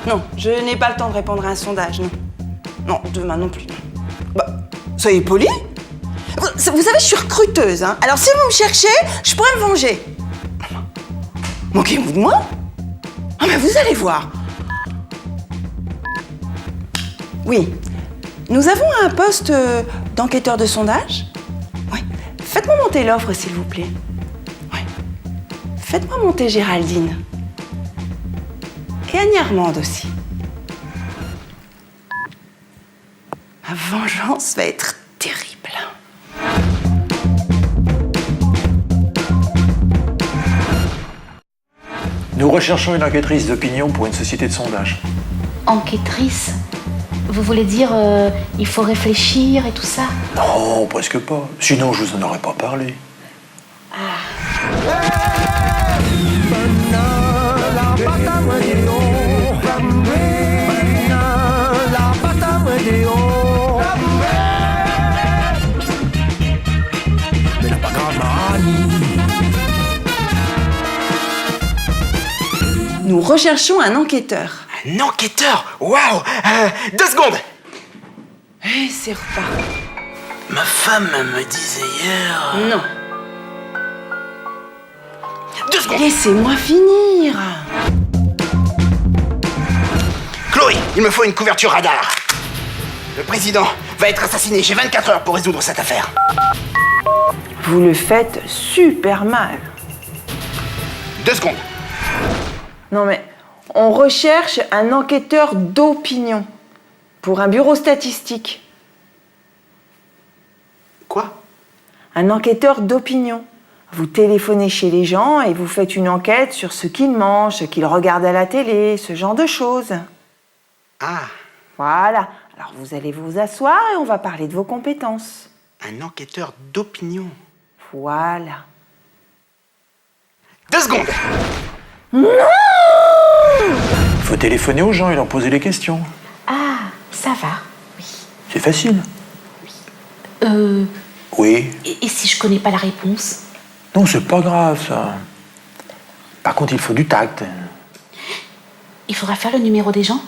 Non, je n'ai pas le temps de répondre à un sondage, non. Non, demain non plus. Bah, soyez polis. Vous savez, je suis recruteuse, hein. Alors si vous me cherchez, je pourrais me venger. Moquez-vous de moi? Ah mais vous allez voir. Oui, nous avons un poste d'enquêteur de sondage. Oui. Faites-moi monter l'offre, s'il vous plaît. Oui. Faites-moi monter Géraldine. Et Annie Armande aussi. Ma vengeance va être terrible. Nous recherchons une enquêtrice d'opinion pour une société de sondage. Enquêtrice? Vous voulez dire, il faut réfléchir et tout ça? Non, presque pas. Sinon, je vous en aurais pas parlé. Nous recherchons un enquêteur. Un enquêteur? Waouh 2 secondes. Et c'est reparti. Ma femme me disait hier... Non. 2 secondes. Laissez-moi finir. Chloé, il me faut une couverture radar. Le président va être assassiné. J'ai 24 heures pour résoudre cette affaire. Vous le faites super mal. 2 secondes. Non mais, on recherche un enquêteur d'opinion pour un bureau statistique. Quoi? Un enquêteur d'opinion. Vous téléphonez chez les gens et vous faites une enquête sur ce qu'ils mangent, ce qu'ils regardent à la télé, ce genre de choses. Ah, Voilà. Alors vous allez vous asseoir et on va parler de vos compétences. un enquêteur d'opinion. Voilà. 2 secondes. Il faut téléphoner aux gens et leur poser les questions. Ah, ça va, oui. C'est facile. Euh, Oui. et si je connais pas la réponse? Non, c'est pas grave, ça. Par contre, il faut du tact. Il faudra faire le numéro des gens?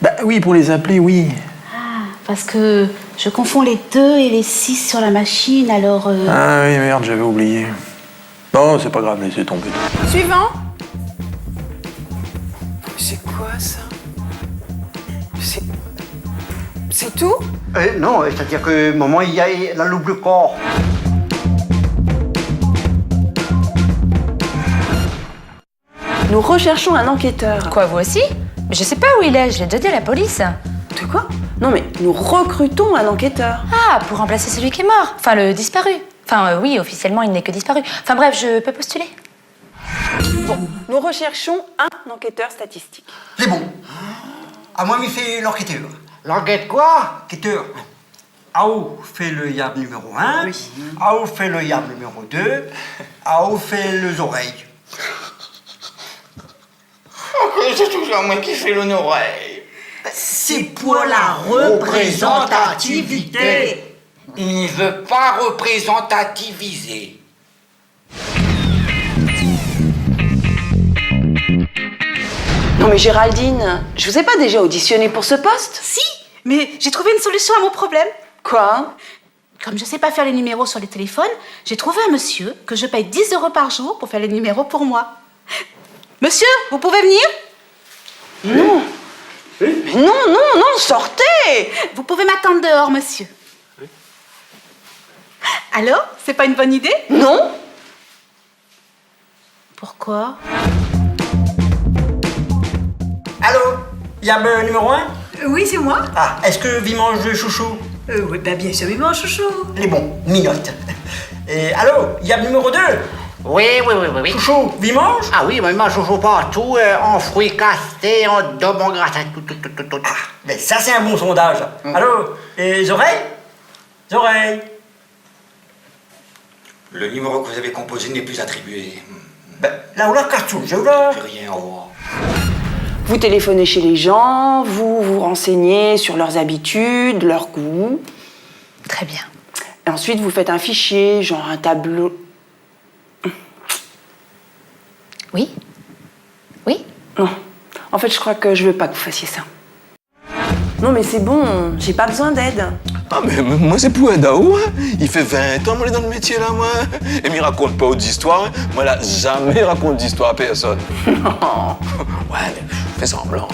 Bah oui, pour les appeler, oui. Ah, parce que je confonds les 2 et les 6 sur la machine, alors... Ah oui, merde, j'avais oublié. Non, c'est pas grave, laissez tomber. Suivant. C'est quoi ça? C'est tout? Non, c'est-à-dire que maman, il y a la loupe le corps. Nous recherchons un enquêteur. Quoi, vous aussi? Mais je sais pas où il est, je l'ai déjà dit à la police. De quoi? Non mais, nous recrutons un enquêteur. Ah, pour remplacer celui qui est mort. Enfin, le disparu. Enfin, oui, officiellement, il n'est que disparu. Enfin bref, je peux postuler? Bon, nous recherchons un enquêteur statistique. C'est bon. À moi, il fait l'enquêteur. L'enquête quoi? Enquêteur. Ao fait le yab numéro 1. Oui. Ao fait le yab numéro 2. Ao fait les oreilles. C'est toujours moi qui fais l'oreille. C'est pour la représentativité. Il ne veut pas représentativiser. Non mais Géraldine, je vous ai pas déjà auditionné pour ce poste? Si, mais j'ai trouvé une solution à mon problème. Quoi? Comme je sais pas faire les numéros sur les téléphones, j'ai trouvé un monsieur que je paye 10 € par jour pour faire les numéros pour moi. Monsieur, vous pouvez venir? Non. Mais non, sortez! Vous pouvez m'attendre dehors, monsieur. Alors, c'est pas une bonne idée? Non? Pourquoi? Allô? Yab numéro 1? Oui, c'est moi. Ah, est-ce que Vimange chouchou? Oui, bah bien sûr, vivement, chouchou. Les bons, minote. Et allô? Yab numéro 2? Oui. Chouchou, Vimange? Ah oui, mais moi je joue partout, en fruits castés, en daube, en gratin, tout. Ah, mais ça c'est un bon sondage. Allô? Et les oreilles? Les oreilles. Le numéro que vous avez composé n'est plus attribué. Ben, là où la cartouche, je là. Plus rien, au revoir. Vous téléphonez chez les gens, vous vous renseignez sur leurs habitudes, leurs goûts. Très bien. Et ensuite, vous faites un fichier, genre un tableau. Oui? Oui? Non. En fait, je crois que je veux pas que vous fassiez ça. Non, mais c'est bon, j'ai pas besoin d'aide. Ah, mais moi, c'est pour un daou. Hein. Il fait 20 ans, moi, il est dans le métier, là, moi. Et il raconte pas d'histoire. Moi, là, jamais raconte d'histoire à personne. Non. Ouais, mais fais semblant.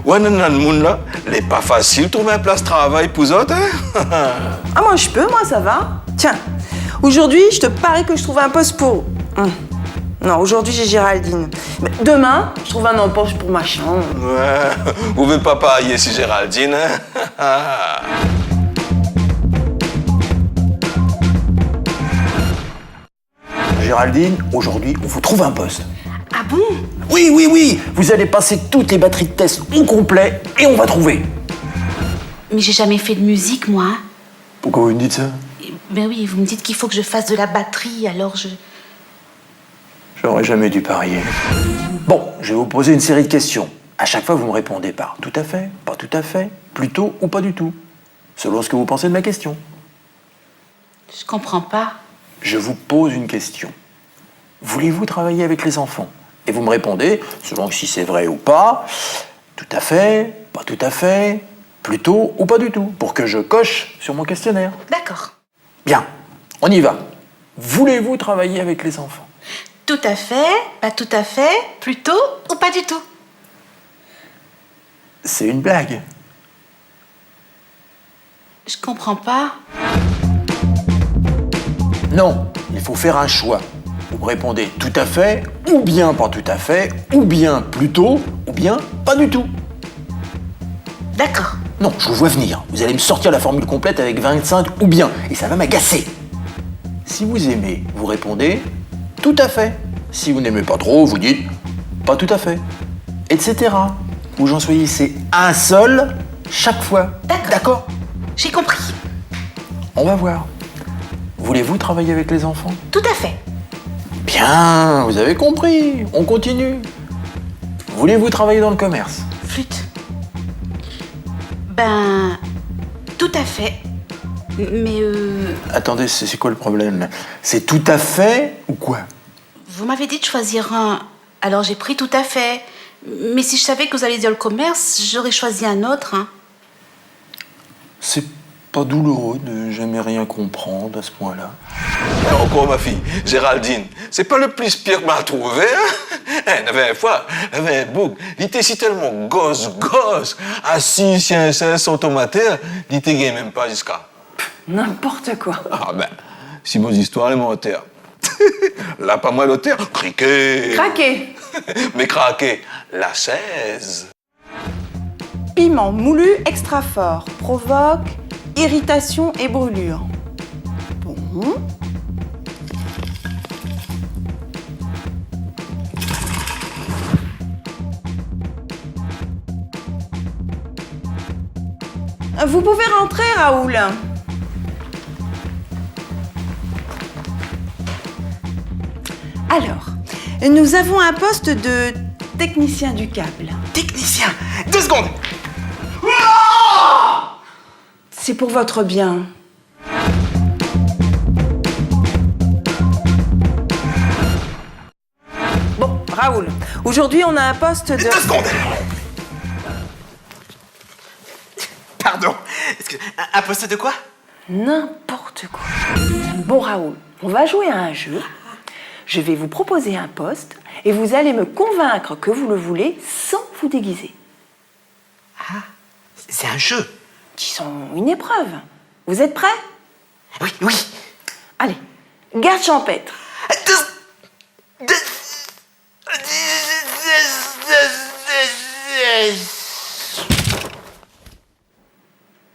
Ouais, dans le monde, là, il n'est pas facile de trouver un place de travail pour eux autres, hein. Ah, moi, je peux, moi, ça va. Tiens, aujourd'hui, je te parie que je trouve un poste pour... Non, aujourd'hui, j'ai Géraldine. Mais demain, je trouve un empoche pour ma chambre. Ouais, vous ne pas parier si Géraldine, hein. Géraldine, aujourd'hui, on vous trouve un poste. Ah bon? Oui, vous allez passer toutes les batteries de test au complet et on va trouver. Mais j'ai jamais fait de musique, moi. Hein. Pourquoi vous me dites ça? Ben oui, vous me dites qu'il faut que je fasse de la batterie, alors je... J'aurais jamais dû parier. Bon, je vais vous poser une série de questions. À chaque fois, vous me répondez par tout à fait, pas tout à fait, plutôt ou pas du tout. Selon ce que vous pensez de ma question. Je comprends pas. Je vous pose une question. Voulez-vous travailler avec les enfants? Et vous me répondez, selon si c'est vrai ou pas, tout à fait, pas tout à fait, plutôt ou pas du tout, pour que je coche sur mon questionnaire. D'accord. Bien, on y va. Voulez-vous travailler avec les enfants? Tout à fait, pas tout à fait, plutôt ou pas du tout. C'est une blague. Je comprends pas. Non, il faut faire un choix. Vous me répondez tout à fait, ou bien pas tout à fait, ou bien plutôt, ou bien pas du tout. D'accord. Non, je vous vois venir. Vous allez me sortir la formule complète avec 25 ou bien, et ça va m'agacer. Si vous aimez, vous répondez tout à fait. Si vous n'aimez pas trop, vous dites pas tout à fait, etc. Où j'en soyez, c'est un seul chaque fois. D'accord? J'ai compris. On va voir. Voulez-vous travailler avec les enfants? Tout à fait. Bien, vous avez compris. On continue. Voulez-vous travailler dans le commerce? Flûte. Ben... Tout à fait. Mais Attendez, c'est quoi le problème? C'est tout à fait ou quoi? vous m'avez dit de choisir un. Alors j'ai pris tout à fait. Mais si je savais que vous alliez dire le commerce, j'aurais choisi un autre. Hein. C'est pas douloureux de jamais rien comprendre à ce point-là. Et encore, ma fille, Géraldine, c'est pas le plus pire que m'a trouvé, hein? La dernière fois, il avait un bouc, il était si tellement gosse, assis sur un sens automatique, il était même pas jusqu'à. N'importe quoi. Ah ben, si vos histoires les menteurs. Là, pas moi l'auteur, criquet. Craqué. Mais craquer, la 16. Piment moulu extra fort provoque irritation et brûlure. Bon. Vous pouvez rentrer, Raoul. Alors, nous avons un poste de technicien du câble. Technicien, 2 secondes. C'est pour votre bien. Bon, Raoul, aujourd'hui on a un poste de... 2 secondes. Pardon. Un poste de quoi? N'importe quoi. Bon, Raoul, on va jouer à un jeu. Je vais vous proposer un poste et vous allez me convaincre que vous le voulez sans vous déguiser. Ah, c'est un jeu. Disons une épreuve. Vous êtes prêts? Oui, oui. Allez, garde champêtre.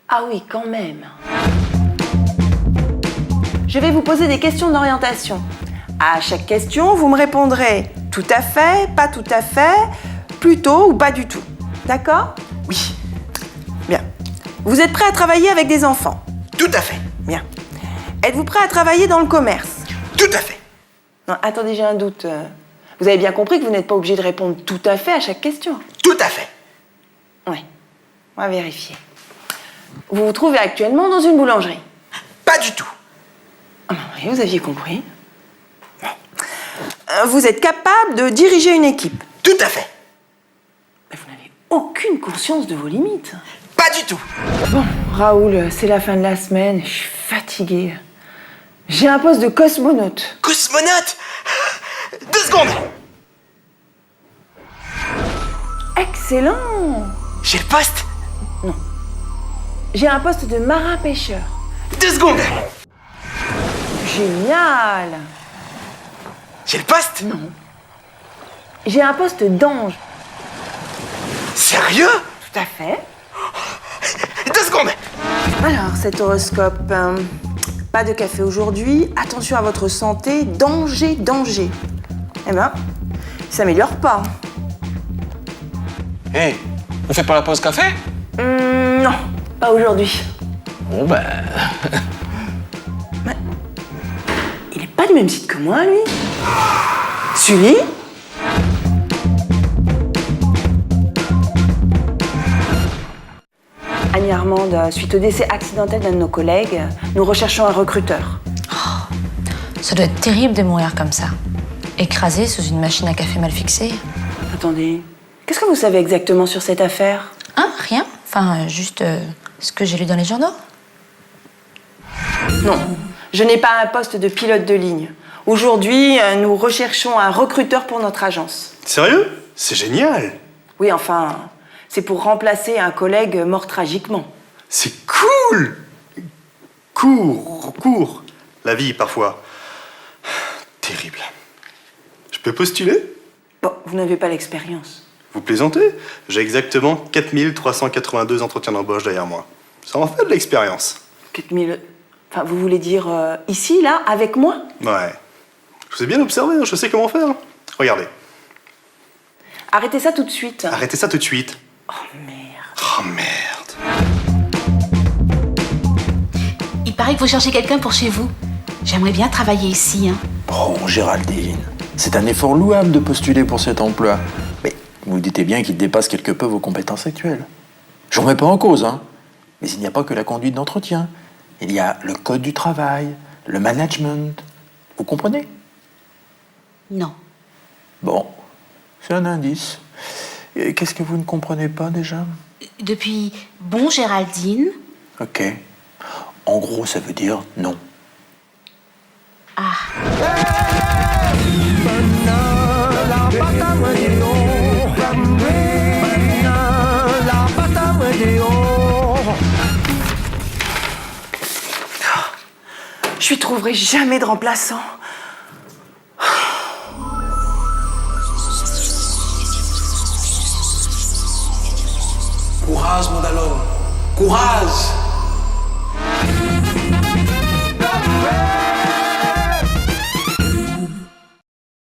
Ah oui, quand même. Je vais vous poser des questions d'orientation. À chaque question, vous me répondrez tout à fait, pas tout à fait, plutôt ou pas du tout. D'accord? Oui, Bien. Vous êtes prêts à travailler avec des enfants? tout à fait. Bien. Êtes-vous prêts à travailler dans le commerce? Tout à fait. Non, attendez, j'ai un doute. Vous avez bien compris que vous n'êtes pas obligé de répondre tout à fait à chaque question. Tout à fait. Oui. On va vérifier. Vous vous trouvez actuellement dans une boulangerie? Pas du tout. Ah ben oui, vous aviez compris. Vous êtes capable de diriger une équipe? Tout à fait. Mais vous n'avez aucune conscience de vos limites. Pas du tout. Bon, Raoul, c'est la fin de la semaine, je suis fatiguée. J'ai un poste de cosmonaute. Cosmonaute 2 secondes. Excellent! J'ai le poste. J'ai un poste de marin-pêcheur. 2 secondes. Génial! J'ai le poste. J'ai un poste d'ange. Sérieux? Tout à fait. 2 secondes. Alors, cet horoscope, pas de café aujourd'hui, attention à votre santé, danger, danger. Eh ben, il s'améliore pas. Hé, on fait pas la pause café? Non, pas aujourd'hui. Bon ben... Il est pas du même site que moi, lui. Sully? Annie Armande, suite au décès accidentel d'un de nos collègues, nous recherchons un recruteur. Ça doit être terrible de mourir comme ça. Écrasé sous une machine à café mal fixée. Attendez, qu'est-ce que vous savez exactement sur cette affaire? Hein? Rien? Enfin, juste ce que j'ai lu dans les journaux. Non, je n'ai pas un poste de pilote de ligne. Aujourd'hui, nous recherchons un recruteur pour notre agence. Sérieux? C'est génial. Oui, enfin, c'est pour remplacer un collègue mort tragiquement. C'est cool. Court. La vie, parfois. Terrible. Je peux postuler? Bon, vous n'avez pas l'expérience. Vous plaisantez? J'ai exactement 4382 entretiens d'embauche derrière moi. Ça en fait de l'expérience. 4000... Enfin, vous voulez dire ici, là, avec moi? Ouais. Je vous ai bien observé, je sais comment faire. Regardez. Arrêtez ça tout de suite. Arrêtez ça tout de suite. Oh, merde. Oh merde. Il paraît que vous cherchez quelqu'un pour chez vous. J'aimerais bien travailler ici, hein. Oh, Géraldine, c'est un effort louable de postuler pour cet emploi. Mais vous vous doutez bien qu'il dépasse quelque peu vos compétences actuelles. Je ne remets pas en cause, hein. Mais il n'y a pas que la conduite d'entretien. Il y a le code du travail, le management. Vous comprenez? Non. Bon, c'est un indice. Et qu'est-ce que vous ne comprenez pas déjà? Depuis bon Géraldine. Ok. En gros, ça veut dire non. Je lui trouverai jamais de remplaçant. Courage, mon Dallon. Courage!